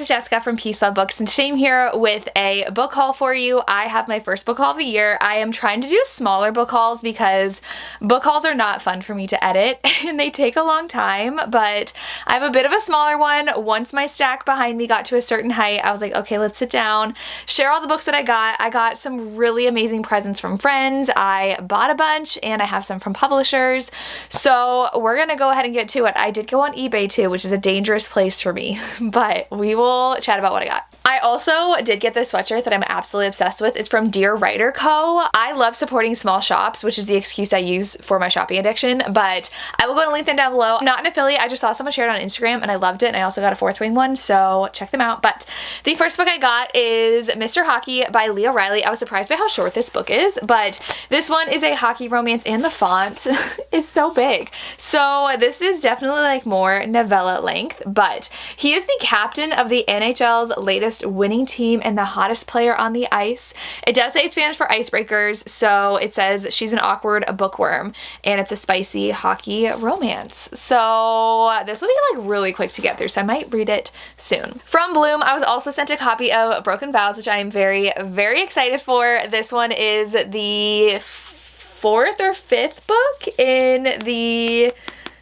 is Jessica from Peace Love Books, and today I'm here with a book haul for you. I have my first book haul of the year. I am trying to do smaller book hauls because book hauls are not fun for me to edit and they take a long time, but I have a bit of a smaller one. Once my stack behind me got to a certain height, I was like, okay, let's sit down, share all the books that I got. I got some really amazing presents from friends. I bought a bunch and I have some from publishers. So we're gonna go ahead and get to it. I did go on eBay too, which is a dangerous place for me, but we will chat about what I got. I also did get this sweatshirt that I'm absolutely obsessed with. It's from Dear Writer Co. I love supporting small shops, which is the excuse I use for my shopping addiction, but I will go and link them down below. I'm not an affiliate, I just saw someone share it on Instagram and I loved it, and I also got a Fourth Wing one, so check them out. But the first book I got is Mr. Hockey by Leah Riley. I was surprised by how short this book is, but this one is a hockey romance and the font is so big. So this is definitely like more novella length, but he is the captain of the NHL's latest winning team and the hottest player on the ice. It does say it's Spanish for icebreakers, so it says she's an awkward bookworm, and it's a spicy hockey romance. So this will be like really quick to get through, so I might read it soon. From Bloom, I was also sent a copy of Broken Vows, which I am very, very excited for. This one is the fourth or fifth book in the...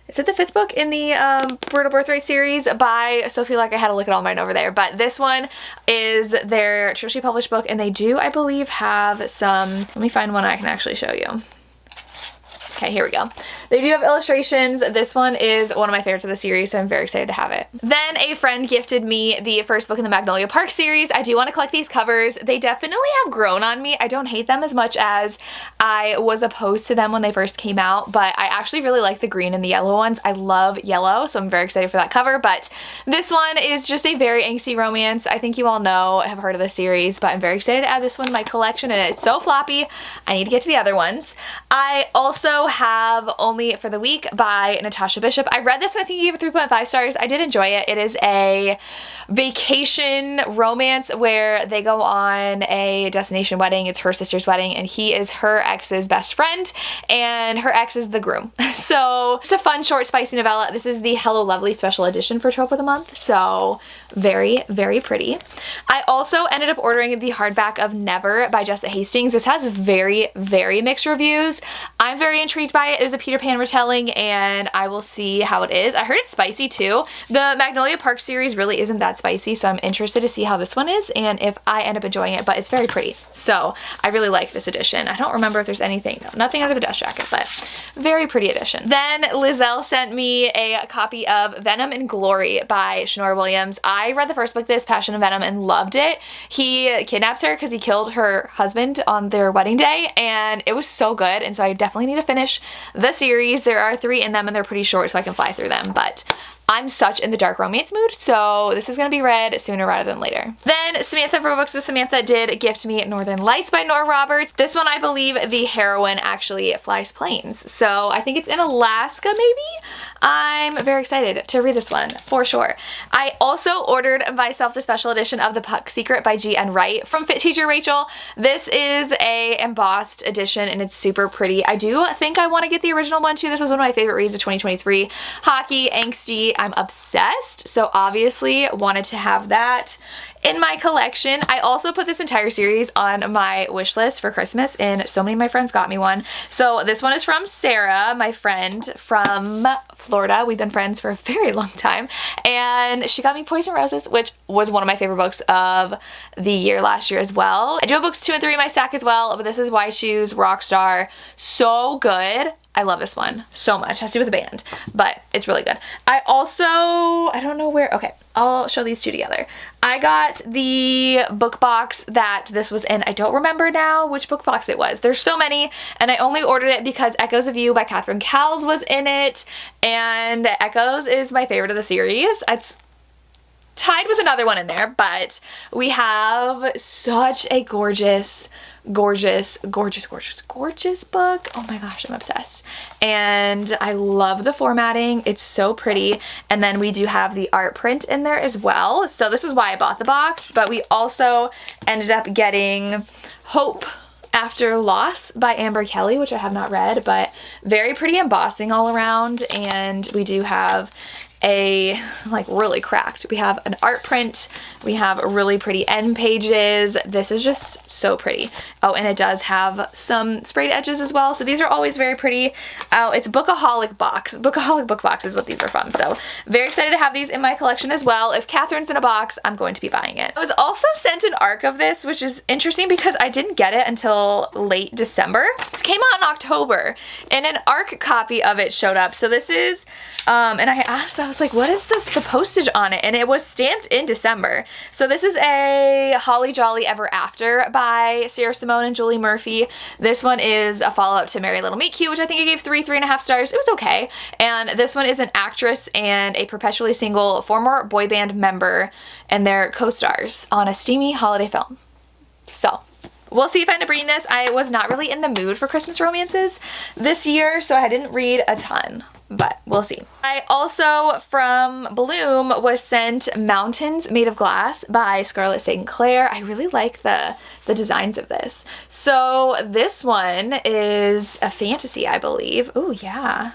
Is it the fifth book in the Brutal Birthright series by Sophie Luck? I had to look at all mine over there. But this one is their traditionally published book, and they do, I believe, have some... Let me find one I can actually show you. Okay, here we go. They do have illustrations. This one is one of my favorites of the series, so I'm very excited to have it. Then a friend gifted me the first book in the Magnolia Park series. I do want to collect these covers. They definitely have grown on me. I don't hate them as much as I was opposed to them when they first came out, but I actually really like the green and the yellow ones. I love yellow, so I'm very excited for that cover. But this one is just a very angsty romance. I think you all know, have heard of the series, but I'm very excited to add this one to my collection, and it's so floppy. I need to get to the other ones. I also have Only for the Week by Natasha Bishop. I read this and I think I gave it 3.5 stars. I did enjoy it. It is a vacation romance where they go on a destination wedding. It's her sister's wedding, and he is her ex's best friend, and her ex is the groom. So it's a fun, short, spicy novella. This is the Hello Lovely special edition for Trope of the Month, so very, very pretty. I also ended up ordering the hardback of Never by Jessa Hastings. This has very, very mixed reviews. I'm very intrigued by it. It is a Peter Pan retelling, and I will see how it is. I heard it's spicy too. The Magnolia Park series really isn't that spicy, so I'm interested to see how this one is and if I end up enjoying it, but it's very pretty. So I really like this edition. I don't remember if there's anything, no, nothing under the dust jacket, but very pretty edition. Then Lizelle sent me a copy of Venom and Glory by Nora Williams. I read the first book, this, Passion of Venom, and loved it. He kidnaps her because he killed her husband on their wedding day, and it was so good, and so I definitely need to finish the series. There are 3 in them, and they're pretty short, so I can fly through them, but I'm such in the dark romance mood, so this is going to be read sooner rather than later. Then Samantha from Books with Samantha did gift me Northern Lights by Nora Roberts. This one, I believe the heroine actually flies planes, so I think it's in Alaska maybe? I'm very excited to read this one for sure. I also ordered myself the special edition of The Puck Secret by G.N. Wright from Fit Teacher Rachel. This is a embossed edition and it's super pretty. I do think I want to get the original one too. This was one of my favorite reads of 2023. Hockey, angsty, I'm obsessed, so obviously wanted to have that in my collection. I also put this entire series on my wish list for Christmas, and so many of my friends got me one. So this one is from Sarah, my friend from Florida. We've been friends for a very long time, and she got me Poison Roses, which was one of my favorite books of the year last year as well. I do have books 2 and 3 in my stack as well, but this is Why Choose Rockstar. So good. I love this one so much. It has to do with a band, but it's really good. I also, I don't know where, okay, I'll show these two together. I got the book box that this was in. I don't remember now which book box it was. There's so many, and I only ordered it because Echoes of You by Catherine Cowles was in it, and Echoes is my favorite of the series. It's tied with another one in there, but we have such a gorgeous book. Oh my gosh, I'm obsessed. And I love the formatting. It's so pretty. And then we do have the art print in there as well. So this is why I bought the box, but we also ended up getting Hope After Loss by Amber Kelly, which I have not read, but very pretty embossing all around. And we do have a, like, really cracked. We have an art print. We have really pretty end pages. This is just so pretty. Oh, and it does have some sprayed edges as well. So these are always very pretty. Oh, it's Bookaholic box. Bookaholic book box is what these are from. So very excited to have these in my collection as well. If Catherine's in a box, I'm going to be buying it. I was also sent an ARC of this, which is interesting because I didn't get it until late December. It came out in October and an ARC copy of it showed up. So this is, and I asked, I was like, what is this, the postage on it? And it was stamped in December. So this is a Holly Jolly Ever After by Sarah Simone and Julie Murphy. This one is a follow-up to Merry Little Meet Cute, which I think I gave 3.5 stars. It was okay. And this one is an actress and a perpetually single former boy band member and their co-stars on a steamy holiday film. So we'll see if I end up reading this. I was not really in the mood for Christmas romances this year, so I didn't read a ton, but we'll see. I also, from Bloom, was sent Mountains Made of Glass by Scarlett St. Clair. I really like the designs of this. So this one is a fantasy, I believe. Oh, yeah.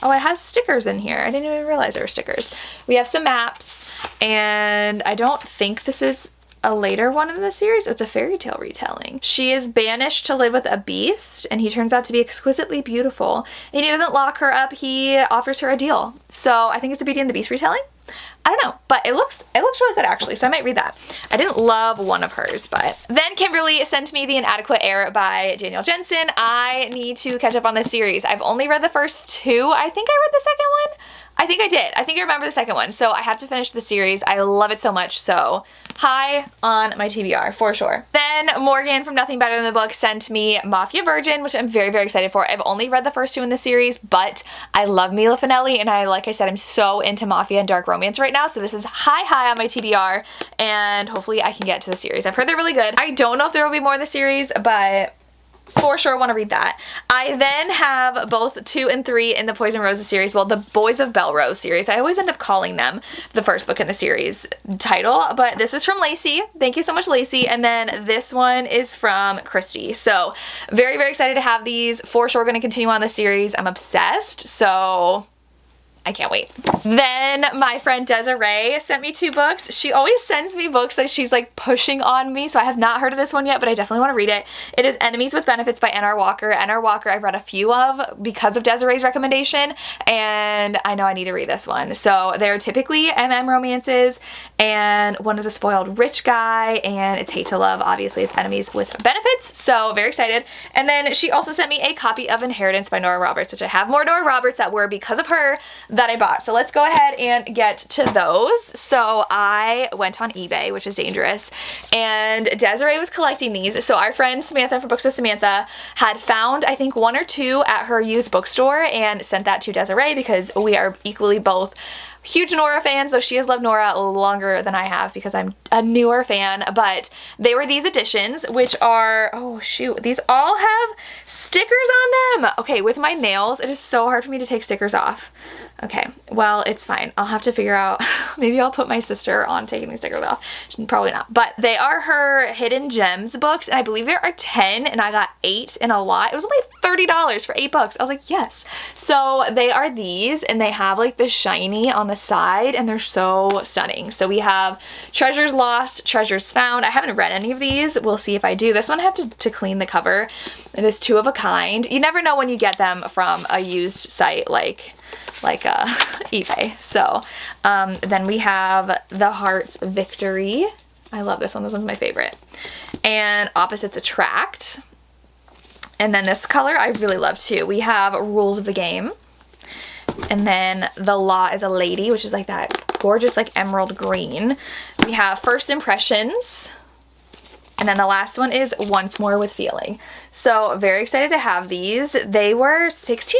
Oh, it has stickers in here. I didn't even realize there were stickers. We have some maps, and I don't think this is a later one in the series. It's a fairy tale retelling. She is banished to live with a beast, and he turns out to be exquisitely beautiful. And he doesn't lock her up, he offers her a deal. So I think it's a Beauty and the Beast retelling. I don't know, but it looks really good actually, so I might read that. I didn't love one of hers, but then Kimberly sent me The Inadequate Heir by Danielle Jensen. I need to catch up on this series. I've only read the first two. I think I read the second one. I think I did. I think I remember the second one, so I have to finish the series. I love it so much, so high on my TBR for sure. Then Morgan from Nothing Better Than the Book sent me Mafia Virgin, which I'm very, very excited for. I've only read the first two in the series, but I love Mila Finelli, and like I said, I'm so into Mafia and dark romance right now, so this is high on my TBR, and hopefully I can get to the series. I've heard they're really good. I don't know if there will be more in the series, but for sure want to read that. I then have both 2 and 3 in the Poison Roses series. Well, the Boys of Belrose series. I always end up calling them the first book in the series title, but this is from Lacey. Thank you so much, Lacey. And then this one is from Christy. So very, very excited to have these. For sure going to continue on the series. I'm obsessed. So I can't wait. Then my friend Desiree sent me 2 books. She always sends me books that she's like pushing on me, so I have not heard of this one yet, but I definitely want to read it. It is Enemies with Benefits by N.R. Walker. N.R. Walker I've read a few of because of Desiree's recommendation, and I know I need to read this one. So they're typically MM romances, and one is a spoiled rich guy, and it's hate to love. Obviously, it's Enemies with Benefits, so very excited. And then she also sent me a copy of Inheritance by Nora Roberts, which I have more Nora Roberts that were because of her that I bought. So let's go ahead and get to those. So I went on eBay, which is dangerous, and Desiree was collecting these. So our friend Samantha from Books with Samantha had found, I think, 1 or 2 at her used bookstore and sent that to Desiree because we are equally both huge Nora fans, though she has loved Nora longer than I have because I'm a newer fan. But they were these editions, which are, oh shoot, these all have stickers on them. Okay, with my nails, it is so hard for me to take stickers off. Okay, well, it's fine. I'll have to figure out, maybe I'll put my sister on taking these stickers off. Probably not. But they are her Hidden Gems books, and I believe there are 10, and I got 8 in a lot. It was only $30 for 8 books. I was like, yes. So they are these, and they have like the shiny on the side, and they're so stunning. So we have Treasures Lost, Treasures Found. I haven't read any of these. We'll see if I do. This one I have to clean the cover. It is 2 of a kind. You never know when you get them from a used site like eBay. So then we have The Heart's Victory. I love this one. This one's my favorite. And Opposites Attract. And then this color I really love too. We have Rules of the Game. And then The Law is a Lady, which is like that gorgeous like emerald green. We have First Impressions. And then the last one is Once More with Feeling. So very excited to have these. They were $16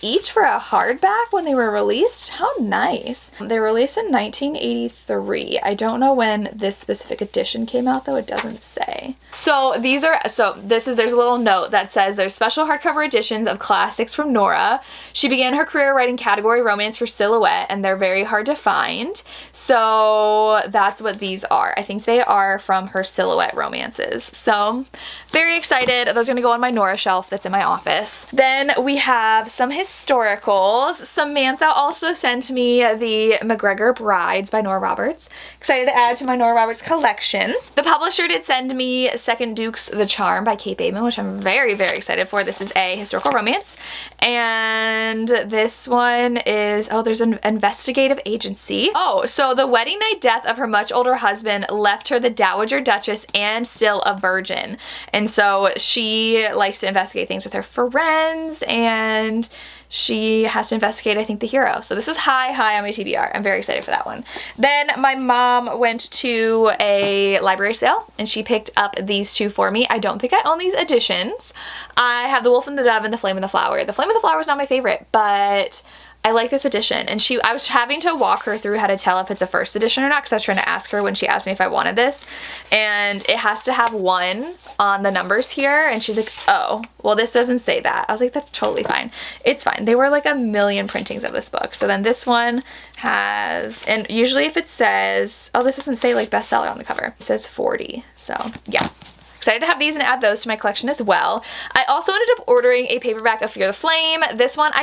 each for a hardback when they were released. How nice. They were released in 1983. I don't know when this specific edition came out though. It doesn't say. So these are, there's a little note that says there's special hardcover editions of classics from Nora. She began her career writing category romance for Silhouette, and they're very hard to find. So that's what these are. I think they are from her Silhouette romances. So very excited. Those are going to gonna go on my Nora shelf that's in my office. Then we have some historicals. Samantha also sent me the McGregor Brides by Nora Roberts. Excited to add to my Nora Roberts collection. The publisher did send me Second Duke's The Charm by Kate Bateman, which I'm very, very excited for. This is a historical romance. And this one is, oh, there's an investigative agency. Oh, so the wedding night death of her much older husband left her the Dowager Duchess and still a virgin. And so she likes to investigate things with her friends, and she has to investigate, I think, the hero. So this is high on my TBR. I'm very excited for that one. Then my mom went to a library sale and she picked up these two for me. I don't think I own these editions. I have The Wolf and the Dove and The Flame and the Flower. The Flame and the Flower is not my favorite, but I like this edition. And I was having to walk her through how to tell if it's a first edition or not, because I was trying to ask her when she asked me if I wanted this. And it has to have 1 on the numbers here. And she's like, oh, well, this doesn't say that. I was like, that's totally fine. It's fine. They were like a million printings of this book. So then this one has, and usually if it says, oh, this doesn't say like bestseller on the cover. It says 40. So yeah. Excited to have these and add those to my collection as well. I also ended up ordering a paperback of Fear the Flame. This one I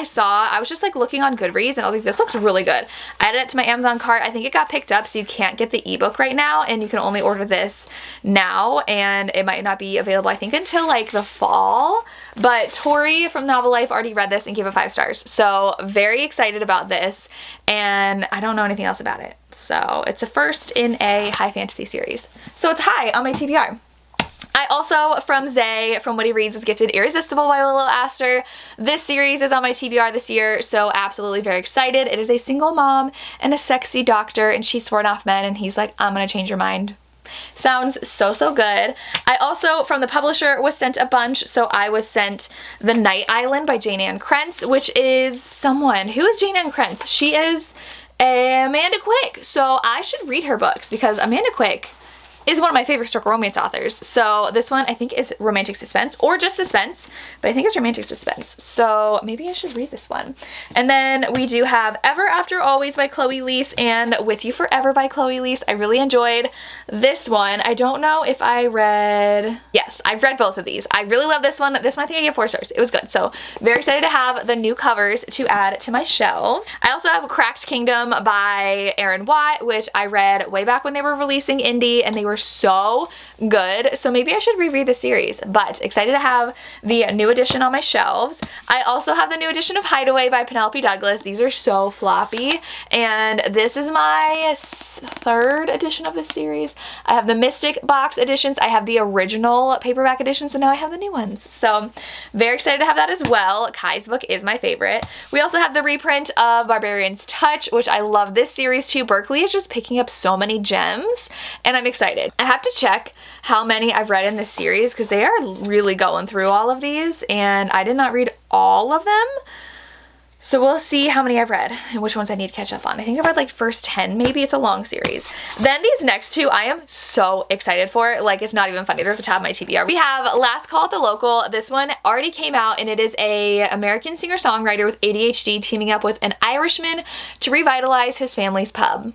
was just like looking on Goodreads and I was like, this looks really good. I added it to my Amazon cart. I think it got picked up, so you can't get the ebook right now and you can only order this now, and it might not be available, I think, until like the fall. But Tori from Novel Life already read this and gave it 5 stars. So very excited about this, and I don't know anything else about it. So it's a first in a high fantasy series. So it's high on my TBR. I also, from Zay, from What He Reads, was gifted Irresistible by Lilo Aster. This series is on my TBR this year, so absolutely very excited. It is a single mom and a sexy doctor, and she's sworn off men, and he's like, I'm gonna change your mind. Sounds so good. I also, from the publisher, was sent a bunch. So I was sent The Night Island by Jane Ann Krentz, which is someone. Who is Jane Ann Krentz? She is Amanda Quick. So I should read her books because Amanda Quick is one of my favorite historical romance authors. So this one I think is romantic suspense, or just suspense, but I think it's romantic suspense. So maybe I should read this one. And then we do have Ever After Always by Chloe Leese and With You Forever by Chloe Leese. I really enjoyed this one. I don't know if I read, yes, I've read both of these. I really love this one. This one I think I gave 4 stars. It was good. So very excited to have the new covers to add to my shelves. I also have Cracked Kingdom by Erin Watt, which I read way back when they were releasing indie, and they were so good. So maybe I should reread the series, but excited to have the new edition on my shelves. I also have the new edition of Hideaway by Penelope Douglas. These are so floppy, and this is my 3rd edition of this series. I have the Mystic box editions. I have the original paperback editions, and now I have the new ones. So very excited to have that as well. Kai's book is my favorite. We also have the reprint of Barbarian's Touch, which I love this series too. Berkeley is just picking up so many gems, and I'm excited. I have to check how many I've read in this series because they are really going through all of these, and I did not read all of them. So we'll see how many I've read and which ones I need to catch up on. I think I've read like first 10 maybe. It's a long series. Then these next 2 I am so excited for. Like, it's not even funny. They're at the top of my TBR. We have Last Call at the Local. This one already came out, and it is a American singer-songwriter with ADHD teaming up with an Irishman to revitalize his family's pub.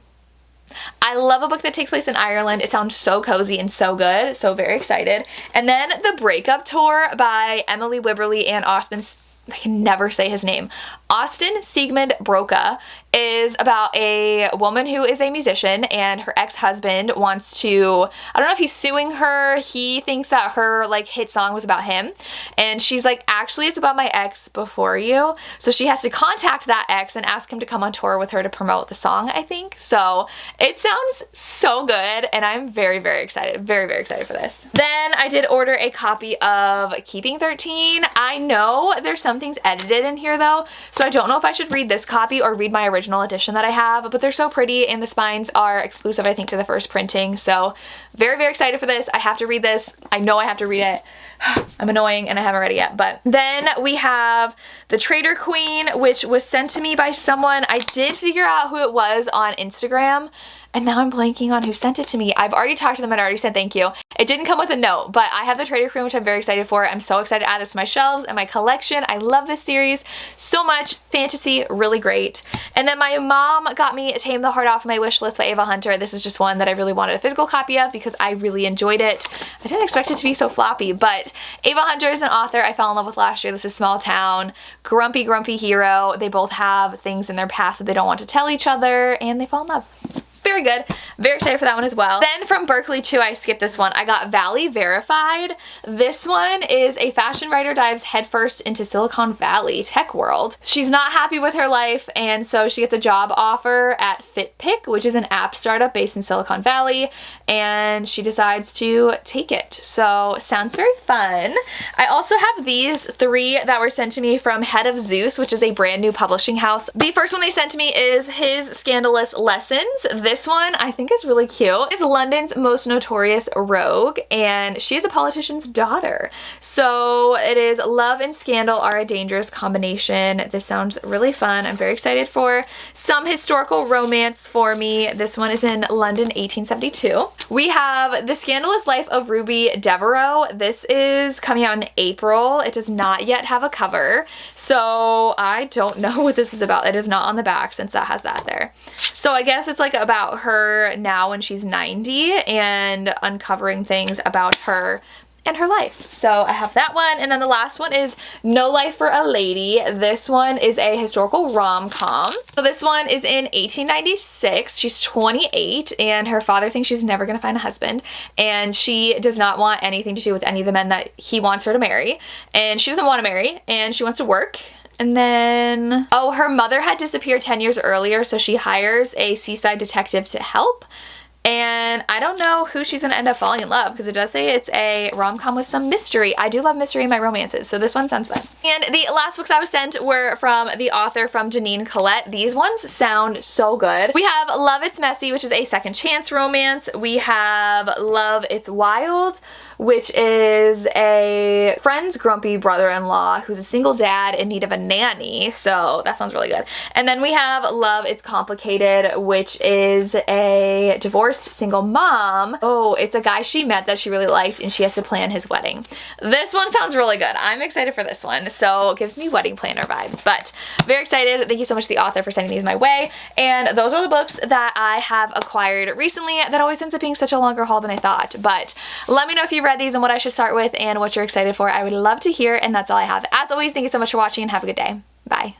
I love a book that takes place in Ireland. It sounds so cozy and so good, so very excited. And then The Breakup Tour by Emily Wibberley and I can never say his name. Austin Siegmund Broca is about a woman who is a musician, and her ex-husband wants to, I don't know if he's suing her. He thinks that her like hit song was about him, and she's like, actually it's about my ex before you. So she has to contact that ex and ask him to come on tour with her to promote the song, I think. So it sounds so good, and I'm very, very excited. Very, very excited for this. Then I did order a copy of Keeping 13. I know there's some things edited in here though, so I don't know if I should read this copy or read my original edition that I have, but they're so pretty, and the spines are exclusive, I think, to the first printing. So very, very excited for this. I have to read this. I know I have to read it. I'm annoying and I haven't read it yet. But then we have The Traitor Queen, which was sent to me by someone. I did figure out who it was on Instagram, and now I'm blanking on who sent it to me. I've already talked to them and already said thank you. It didn't come with a note, but I have the Trader Queen, which I'm very excited for. I'm so excited to add this to my shelves and my collection. I love this series so much. Fantasy, really great. And then my mom got me Tame the Heart Off My Wish List by Ava Hunter. This is just one that I really wanted a physical copy of because I really enjoyed it. I didn't expect it to be so floppy, but Ava Hunter is an author I fell in love with last year. This is Small Town, grumpy hero. They both have things in their past that they don't want to tell each other, and they fall in love. Very good. Very excited for that one as well. Then from Berkeley too, I skipped this one. I got Valley Verified. This one is a fashion writer dives headfirst into Silicon Valley tech world. She's not happy with her life, and so she gets a job offer at FitPick, which is an app startup based in Silicon Valley, and she decides to take it. So sounds very fun. I also have these 3 that were sent to me from Head of Zeus, which is a brand new publishing house. The first one they sent to me is His Scandalous Lessons. This one I think is really cute. It's London's most notorious rogue, and she is a politician's daughter. So it is love and scandal are a dangerous combination. This sounds really fun. I'm very excited for some historical romance for me. This one is in London 1872. We have The Scandalous Life of Ruby Devereaux. This is coming out in April. It does not yet have a cover, so I don't know what this is about. It is not on the back since that has that there. So I guess it's like about her now when she's 90 and uncovering things about her and her life. So I have that one. And then the last one is No Life for a Lady. This one is a historical rom-com. So this one is in 1896. She's 28 and her father thinks she's never gonna find a husband, and she does not want anything to do with any of the men that he wants her to marry, and she doesn't want to marry, and she wants to work. And then, oh, her mother had disappeared 10 years earlier, so she hires a seaside detective to help. And I don't know who she's gonna end up falling in love, because it does say it's a rom-com with some mystery. I do love mystery in my romances, so this one sounds fun. And the last books I was sent were from the author from Janine Collette. These ones sound so good. We have Love It's Messy, which is a second chance romance. We have Love It's Wild, which is a friend's grumpy brother-in-law who's a single dad in need of a nanny. So that sounds really good. And then we have Love It's Complicated, which is a divorced single mom. Oh, it's a guy she met that she really liked, and she has to plan his wedding. This one sounds really good. I'm excited for this one. So it gives me wedding planner vibes, but very excited. Thank you so much to the author for sending these my way. And those are the books that I have acquired recently. That always ends up being such a longer haul than I thought. But let me know if you read these and what I should start with and what you're excited for. I would love to hear, and that's all I have. As always, thank you so much for watching and have a good day. Bye.